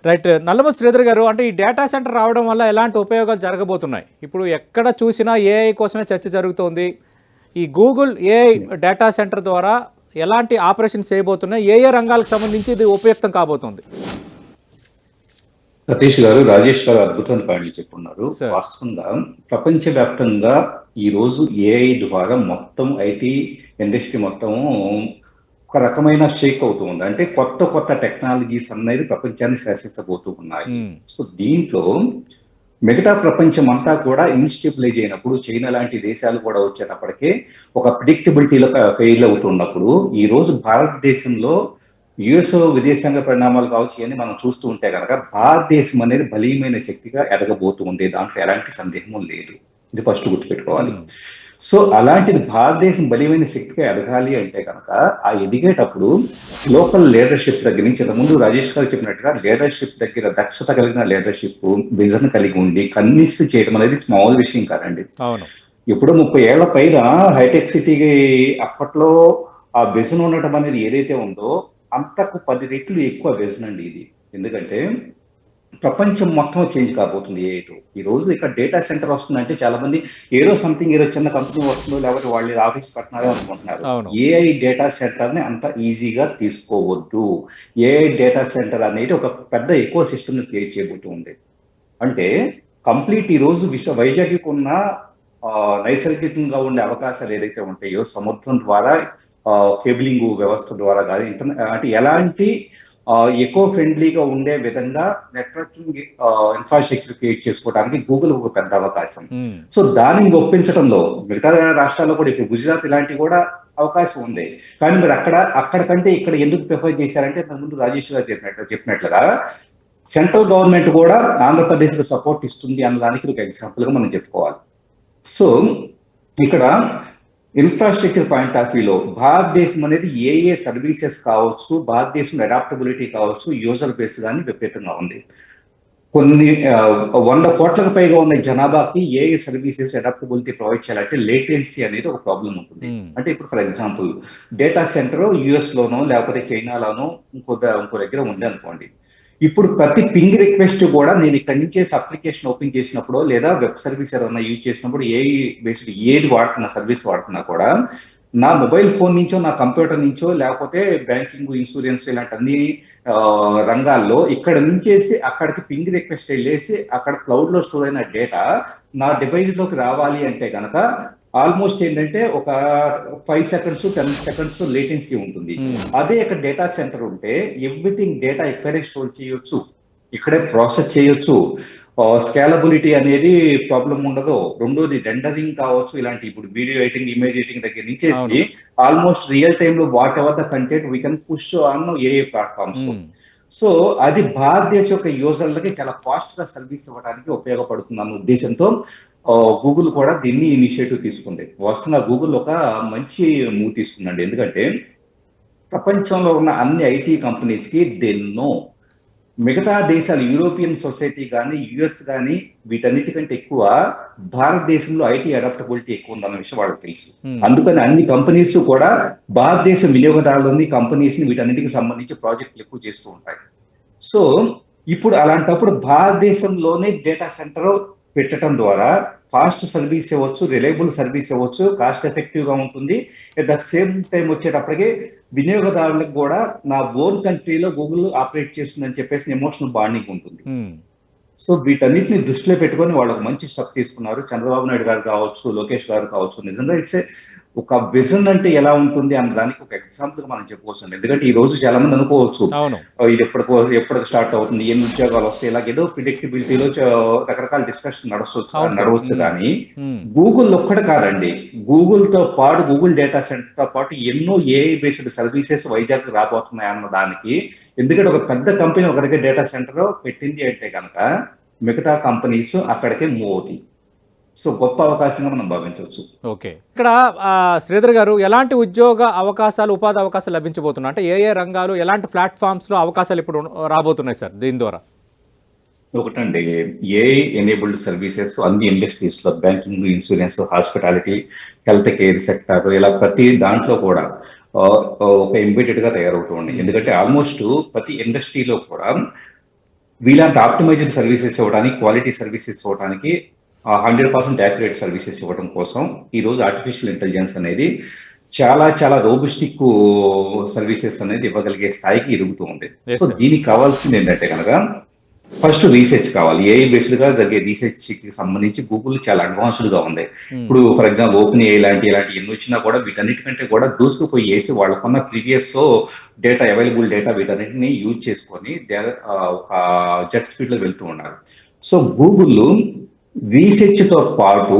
Right. Nallamalli Sridhar గారు, అంటే ఈ డేటా సెంటర్ రావడం వల్ల ఎలాంటి ఉపయోగాలు జరగబోతున్నాయి? ఇప్పుడు ఎక్కడ చూసినా ఏఐ కోసమే చర్చ జరుగుతోంది. ఈ గూగుల్ ఏఐ డేటా సెంటర్ ద్వారా ఎలాంటి ఆపరేషన్స్ చేయబోతున్నాయి? ఏ ఏ రంగాలకు సంబంధించి ఇది ఉపయుక్తం కాబోతోంది? సతీష్ గారు, రాజేష్ గారు అద్భుతమైన పాయింట్లు చెప్పున్నారు. సార్. వాస్తవంగా ప్రపంచవ్యాప్తంగా ఈ రోజు ఏఐ ద్వారా మొత్తం ఐటీ ఇండస్ట్రీ మొత్తం ఒక రకమైన షేక్ అవుతూ ఉంది. అంటే కొత్త కొత్త టెక్నాలజీస్ అనేది ప్రపంచాన్ని శాసించబోతూ ఉన్నాయి. సో దీంట్లో మిగతా ప్రపంచం అంతా కూడా ఇన్స్టెబిలైజ్ అయినప్పుడు, చైనా లాంటి దేశాలు కూడా వచ్చేటప్పటికే ఒక ప్రిడిక్టబిలిటీలో ఫెయిల్ అవుతున్నప్పుడు, ఈ రోజు భారతదేశంలో యుఎస్ విదేశాంగ పరిణామాలు కావచ్చు ఇవన్నీ మనం చూస్తూ ఉంటే కనుక భారతదేశం అనేది బలీయమైన శక్తిగా ఎదగబోతూ ఉంది. దాంట్లో ఎలాంటి సందేహము లేదు. ఇది ఫస్ట్ గుర్తుపెట్టుకోవాలి. సో అలాంటిది భారతదేశం బలీయమైన శక్తిగా ఎదగాలి అంటే కనుక ఆ ఎదిగేటప్పుడు లోకల్ లీడర్షిప్ దగ్గర నుంచి, ముందు రాజేష్ గారు చెప్పినట్టుగా లీడర్షిప్ దగ్గర దక్షత కలిగిన లీడర్షిప్, విజన్ కలిగి ఉండి కన్విన్స్ చేయడం అనేది స్మాల్ విషయం కాదండి. అవును. ఇప్పుడు 30 ఏళ్ల పైన హైటెక్ సిటీకి అప్పట్లో ఆ విజన్ ఉండటం అనేది ఏదైతే ఉందో అంతకు 10 రెట్లు ఎక్కువ విజన్ అండి ఇది. ఎందుకంటే ప్రపంచం మొత్తం చేంజ్ కాబోతుంది ఏఐతో. ఈ రోజు ఇక్కడ డేటా సెంటర్ వస్తుందంటే చాలా మంది ఏదో సంథింగ్ ఏదో చిన్న కంపెనీ వస్తుందో లేకపోతే వాళ్ళు ఆఫీస్ కట్టినారో అనుకుంటున్నారు. అవును. ఏఐ డేటా సెంటర్ ని అంత ఈజీగా తీసుకోవద్దు. ఏఐ డేటా సెంటర్ అనేది ఒక పెద్ద ఎకో సిస్టమ్ ని క్రియేట్ చేయబోతుంది. అంటే కంప్లీట్ ఈ రోజు వైజాగ్కి ఉన్న నైసర్గికంగా ఉండే అవకాశాలు ఏదైతే ఉంటాయో సముద్రం ద్వారా కేబులింగ్ వ్యవస్థ ద్వారా కానీ అంటే ఎలాంటి ఎకో ఫ్రెండ్లీగా ఉండే విధంగా నెట్వర్కింగ్ ఇన్ఫ్రాస్ట్రక్చర్ క్రియేట్ చేసుకోవడానికి గూగుల్ ఒక పెద్ద అవకాశం. సో దానిని ఒప్పించడంలో మిగతా రాష్ట్రాల్లో కూడా ఇప్పుడు గుజరాత్ ఇలాంటివి కూడా అవకాశం ఉంది. కానీ మీరు అక్కడ కంటే ఇక్కడ ఎందుకు ప్రిఫర్ చేశారంటే ముందు రాజేష్ గారు చెప్పినట్లుగా సెంట్రల్ గవర్నమెంట్ కూడా ఆంధ్రప్రదేశ్ లో సపోర్ట్ ఇస్తుంది అన్నదానికి ఒక ఎగ్జాంపుల్ గా మనం చెప్పుకోవాలి. సో ఇక్కడ ఇన్ఫ్రాస్ట్రక్చర్ పాయింట్ ఆఫ్ వ్యూలో భారతదేశం అనేది ఏ సర్వీసెస్ కావచ్చు, భారతదేశం అడాప్టబిలిటీ కావచ్చు, యూజర్ బేస్ కానీ విపరీతంగా ఉంది. కొన్ని 100 కోట్లకు పైగా ఉన్న జనాభాకి ఏ సర్వీసెస్ అడాప్టబిలిటీ ప్రొవైడ్ చేయాలంటే లేటెన్సీ అనేది ఒక ప్రాబ్లం ఉంటుంది. అంటే ఇప్పుడు for example data centre US లోనో లేకపోతే చైనాలోనో ఇంకో దగ్గర ఉంది అనుకోండి. ఇప్పుడు ప్రతి పింగ్ రిక్వెస్ట్ కూడా నేను ఇక్కడి నుంచి అప్లికేషన్ ఓపెన్ చేసినప్పుడు లేదా వెబ్ సర్వీస్ ఏదైనా యూజ్ చేసినప్పుడు ఏఐ బేస్డ్ ఏది వాడుతున్నా సర్వీస్ వాడుతున్నా కూడా నా మొబైల్ ఫోన్ నుంచో నా కంప్యూటర్ నుంచో లేకపోతే బ్యాంకింగ్, ఇన్సూరెన్స్ ఇలాంటి అన్ని రంగాల్లో ఇక్కడ నుంచేసి అక్కడికి పింగ్ రిక్వెస్ట్ వెళ్ళేసి అక్కడ క్లౌడ్ లో స్టోర్ అయిన డేటా నా డివైస్ లోకి రావాలి అంటే కనుక ఆల్మోస్ట్ ఏంటంటే ఒక 5 సెకండ్స్ 10 సెకండ్స్ లేటెన్సీ ఉంటుంది. అదే ఇక్కడ డేటా సెంటర్ ఉంటే ఎవ్రీథింగ్ డేటా ఇక్కడే స్టోర్ చేయొచ్చు, ఇక్కడే ప్రాసెస్ చేయొచ్చు. స్కేలబిలిటీ అనేది ప్రాబ్లం ఉండదు. రెండోది రెండరింగ్ కావచ్చు, ఇలాంటి ఇప్పుడు వీడియో ఎడిటింగ్, ఇమేజ్ ఎడిటింగ్ దగ్గర నుంచి ఆల్మోస్ట్ రియల్ టైమ్ లో what ever the content we can push on AI platforms. So అది భారతదేశ యొక్క యూజర్లకి చాలా ఫాస్ట్ గా సర్వీస్ ఇవ్వడానికి ఉపయోగపడుతుంది అన్న ఉద్దేశంతో గూగుల్ కూడా దీన్ని ఇనిషియేటివ్ తీసుకుంది. వాస్తవంగా గూగుల్ ఒక మంచి మూవ్ తీసుకుందండి. ఎందుకంటే ప్రపంచంలో ఉన్న అన్ని ఐటీ కంపెనీస్ కి దెన్నో మిగతా దేశాలు యూరోపియన్ సొసైటీ కానీ యుఎస్ కానీ వీటన్నిటికంటే ఎక్కువ భారతదేశంలో ఐటీ అడాప్టబిలిటీ ఎక్కువ ఉందన్న విషయం వాళ్ళకి తెలుసు. అందుకని అన్ని కంపెనీస్ కూడా భారతదేశం వినియోగదారులని కంపెనీస్ ని వీటన్నిటికి సంబంధించి ప్రాజెక్టులు ఎక్కువ చేస్తూ ఉంటాయి. సో ఇప్పుడు అలాంటప్పుడు భారతదేశంలోనే డేటా సెంటర్ పెట్టడం ద్వారా ఫాస్ట్ సర్వీస్ ఇవ్వచ్చు, రిలయబుల్ సర్వీస్ ఇవ్వచ్చు, కాస్ట్ ఎఫెక్టివ్ గా ఉంటుంది. అట్ ద సేమ్ టైం వచ్చేటప్పటికి వినియోగదారులకు కూడా నా ఓన్ కంట్రీలో గూగుల్ ఆపరేట్ చేస్తుందని చెప్పేసి ఎమోషనల్ బాండింగ్ ఉంటుంది. సో వీటన్నిటిని దృష్టిలో పెట్టుకొని వాళ్ళు ఒక మంచి స్టెప్ తీసుకున్నారు. చంద్రబాబు నాయుడు గారు కావచ్చు, లోకేష్ గారు కావచ్చు. నిజంగా ఇట్స్ ఒక విజన్ అంటే ఎలా ఉంటుంది అన్న దానికి ఒక ఎగ్జాంపుల్ గా మనం చెప్పుకోవచ్చు. ఎందుకంటే ఈ రోజు చాలా మంది అనుకోవచ్చు ఇది ఎప్పటికి స్టార్ట్ అవుతుంది, ఎన్ని ఉద్యోగాలు వస్తాయి, ఇలాగ ఏదో ప్రిడిక్టబిలిటీలో రకరకాల డిస్కషన్ నడవచ్చు. కానీ గూగుల్ ఒక్కటి కాదండి, గూగుల్ తో పాటు గూగుల్ డేటా సెంటర్ తో పాటు ఎన్నో ఏఐ బేస్డ్ సర్వీసెస్ వైజాగ్ రాబోతున్నాయి అన్న దానికి. ఎందుకంటే ఒక పెద్ద కంపెనీ ఒక దగ్గర డేటా సెంటర్ పెట్టింది అంటే కనుక మిగతా కంపెనీస్ అక్కడికే మూవ్ అవుతాయి. సో గొప్ప అవకాశంగా మనం భావించవచ్చు. ఓకే. ఇక్కడ శ్రీధర్ గారు, ఎలాంటి ఉద్యోగ అవకాశాలు, ఉపాధి అవకాశాలు లభించబోతున్నాయి? అంటే ఏ ఏ రంగాలు, ఎలాంటి ప్లాట్ఫామ్స్ లో అవకాశాలు ఇప్పుడు రాబోతున్నాయి సార్ దీని ద్వారా? ఒకటండి, ఏఐ ఎనేబుల్డ్ సర్వీసెస్ అన్ని ఇండస్ట్రీస్ లో banking, insurance, hospitality, health care sector ఇలా ప్రతి దాంట్లో కూడా ఒక ఎంబెడెడ్ గా తయారవుతుంది. ఎందుకంటే ఆల్మోస్ట్ ప్రతి ఇండస్ట్రీలో కూడా వీళ్ళంత ఆప్టిమైజ్డ్ సర్వీసెస్ ఇవ్వడానికి, క్వాలిటీ సర్వీసెస్ ఇవ్వడానికి, 100% యాక్యురేట్ సర్వీసెస్ ఇవ్వడం కోసం ఈ రోజు ఆర్టిఫిషియల్ ఇంటెలిజెన్స్ అనేది చాలా చాలా రోబుస్టిక్ సర్వీసెస్ అనేది ఇవ్వగలిగే స్థాయికి ఎదుగుతూ ఉంది. Yes, so sir. దీనికి కావాల్సింది ఏంటంటే కనుక ఫస్ట్ రీసెర్చ్ కావాలి. ఏఐ బేస్డ్ గా జరిగే రీసెర్చ్ కి సంబంధించి గూగుల్ చాలా అడ్వాన్స్డ్ గా ఉంది. ఇప్పుడు ఫర్ ఎగ్జాంపుల్ ఓపెన్ ఏఐ ఇలాంటి ఎన్ని వచ్చినా కూడా వీటన్నిటికంటే కూడా దూసుకుపోయి వేసి వాళ్ళకున్న ప్రీవియస్ డేటా, అవైలబుల్ డేటా వీటన్నిటిని యూజ్ చేసుకొని ఒక జెట్ స్పీడ్ లో వెళ్తూ ఉన్నారు. సో గూగుల్ రీసెర్చ్ తో పాటు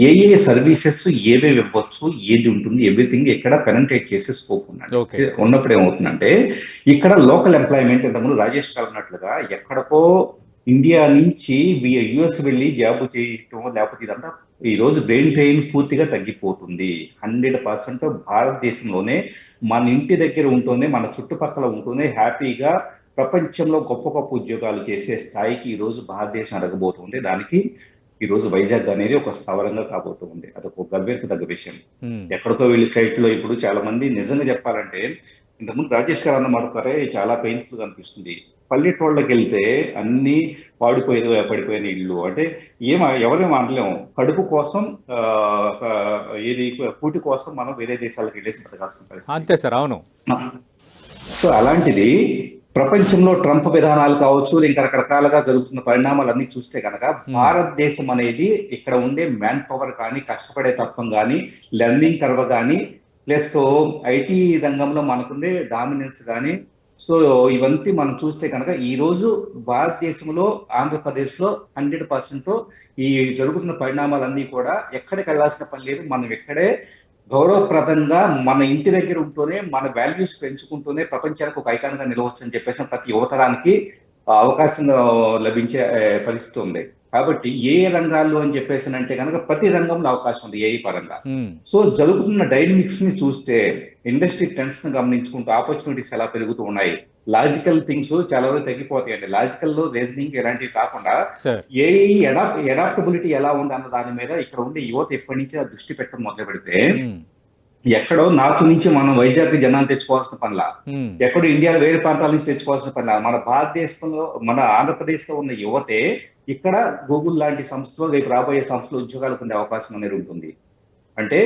ఏ సర్వీసెస్ ఏవేవి ఇవ్వచ్చు, ఏది ఉంటుంది, ఎవ్రీథింగ్ ఇక్కడ పెనెంట్రేట్ చేసే స్కోప్ Okay. ఉన్నప్పుడు ఏమవుతుందంటే ఇక్కడ లోకల్ ఎంప్లాయ్మెంట్ ఇంతకుముందు రాజేష్ గారు అన్నట్లుగా ఎక్కడికో ఇండియా నుంచి యుఎస్ వెళ్ళి జాబ్ చేయటం లేకపోతే ఇదంతా ఈ రోజు బ్రెయిన్ ట్రైన్ పూర్తిగా తగ్గిపోతుంది. 100% భారతదేశంలోనే మన ఇంటి దగ్గర ఉంటూనే, మన చుట్టుపక్కల ఉంటూనే హ్యాపీగా ప్రపంచంలో గొప్ప గొప్ప ఉద్యోగాలు చేసే స్థాయికి ఈ రోజు భారతదేశం అడగబోతుంది. దానికి ఈ రోజు వైజాగ్ అనేది ఒక స్థావరంగా కాబోతుంది. అదొక గర్వించదగ్గ విషయం. ఎక్కడికో వెళ్ళి ఫ్లైట్ లో ఇప్పుడు చాలా మంది నిజంగా చెప్పాలంటే ఇంతకుముందు రాజేష్ గారు అన్న మాట చాలా పెయిన్ఫుల్ గా అనిపిస్తుంది. పల్లెటూళ్ళకి వెళ్తే అన్ని పడిపోయిన ఇల్లు అంటే ఎవరేం అనలేము. కడుపు కోసం ఏది కూటి కోసం మనం వేరే దేశాలకు వెళ్ళేసి బతకాల్సిన పరిస్థితి. అంతే సార్, అవును. సో అలాంటిది ప్రపంచంలో ట్రంప్ విధానాలు కావచ్చు, ఇంకా రకరకాలుగా జరుగుతున్న పరిణామాలన్నీ చూస్తే కనుక భారతదేశం అనేది ఇక్కడ ఉండే మ్యాన్ పవర్ కానీ, కష్టపడే తత్వం కానీ, లెర్నింగ్ కర్వ్ కానీ, ప్లస్ ఐటీ రంగంలో మనకుండే డామినెన్స్ కానీ, సో ఇవంతా మనం చూస్తే కనుక ఈ రోజు భారతదేశంలో, ఆంధ్రప్రదేశ్ లో 100% ఈ జరుగుతున్న పరిణామాలన్నీ కూడా ఎక్కడికి వెళ్లాల్సిన పని లేదు. మనం ఇక్కడే గౌరవప్రదంగా మన ఇంటి దగ్గర ఉంటూనే, మన వాల్యూస్ పెంచుకుంటూనే ప్రపంచానికి ఒక ఐకాన్ గా నిలవచ్చు అని చెప్పేసి ప్రతి యువతరానికి అవకాశం లభించే పరిస్థితి ఉంది. కాబట్టి ఏ రంగాల్లో అని చెప్పేసి అంటే కనుక ప్రతి రంగంలో అవకాశం ఉంది ఏఐ పరంగా. సో జరుగుతున్న డైనమిక్స్ ని చూస్తే, ఇండస్ట్రీ ట్రెండ్స్ ని గమనించుకుంటూ ఆపర్చునిటీస్ ఎలా పెరుగుతూ ఉన్నాయి, లాజికల్ థింగ్స్ చాలా వరకు తగ్గిపోతాయండి. లాజికల్ రీజనింగ్ ఇలాంటివి కాకుండా ఏఐ అడాప్టబిలిటీ ఎలా ఉంది అన్న దాని మీద ఇక్కడ ఉండే యువత ఎప్పటి నుంచి దృష్టి పెట్టడం మొదలు పెడితే, ఎక్కడో నార్త్ నుంచి మనం వైజాగ్ జనాన్ని తెచ్చుకోవాల్సిన పనిలా, ఎక్కడో ఇండియా వేరే ప్రాంతాల నుంచి తెచ్చుకోవాల్సిన పనిలా, మన భారతదేశంలో, మన ఆంధ్రప్రదేశ్ లో ఉన్న యువతే ఇక్కడ గూగుల్ లాంటి సంస్థలో, రేపు రాబోయే సంస్థలో ఉద్యోగాలు పొందే అవకాశం అనేది ఉంటుంది. అంటే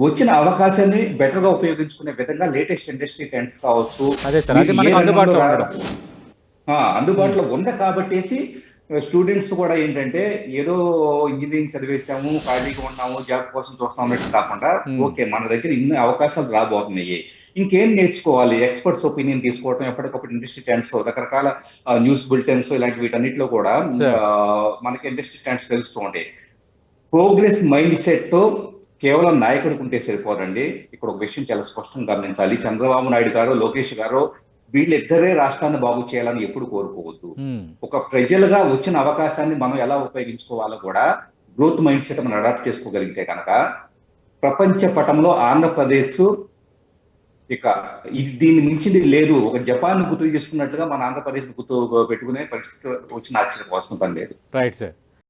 వచ్చిన అవకాశాన్ని బెటర్ గా ఉపయోగించుకునే విధంగా లేటెస్ట్ ఇండస్ట్రీ ట్రెండ్స్ కావచ్చు అందుబాటులో ఉంది. కాబట్టేసి స్టూడెంట్స్ కూడా ఏంటంటే ఏదో ఇంజనీరింగ్ చదివేసాము, ఖాళీగా ఉన్నాము, జాబ్ కోసం చూస్తాం అన్నట్టు కాకుండా, ఓకే మన దగ్గర ఇన్ని అవకాశాలు రాబోతున్నాయి, ఇంకేం నేర్చుకోవాలి, ఎక్స్పర్ట్స్ ఒపీనియన్ తీసుకోవడం, ఎప్పటికప్పుడు ఇండస్ట్రీ ట్రెండ్స్, రకరకాల న్యూస్ బులెటిన్స్ ఇలాంటి వీటన్నిటిలో కూడా మనకి ఇండస్ట్రీ ట్రెండ్స్ తెలుస్తూ ఉంటాయి. ప్రోగ్రెస్ మైండ్ సెట్ తో కేవలం నాయకుడికి ఉంటే సరిపోదండి. ఇక్కడ ఒక విషయం చాలా స్పష్టంగా గమనించాలి. చంద్రబాబు నాయుడు గారు, లోకేష్ గారు వీళ్ళిద్దరే రాష్ట్రాన్ని బాగు చేయాలని ఎప్పుడు కోరుకోవద్దు. ఒక ప్రజలుగా వచ్చిన అవకాశాన్ని మనం ఎలా ఉపయోగించుకోవాలో కూడా గ్రోత్ మైండ్ సెట్ మనం అడాప్ట్ చేసుకోగలిగితే కనుక ప్రపంచ పటంలో ఆంధ్రప్రదేశ్ ఇక దీన్ని మించింది లేదు. ఒక జపాన్ గుర్తు చేసుకున్నట్లుగా మన ఆంధ్రప్రదేశ్ గుర్తు పెట్టుకునే పరిస్థితి వచ్చిన ఆశ్చర్యపోవాల్సిన పని లేదు. Right sir.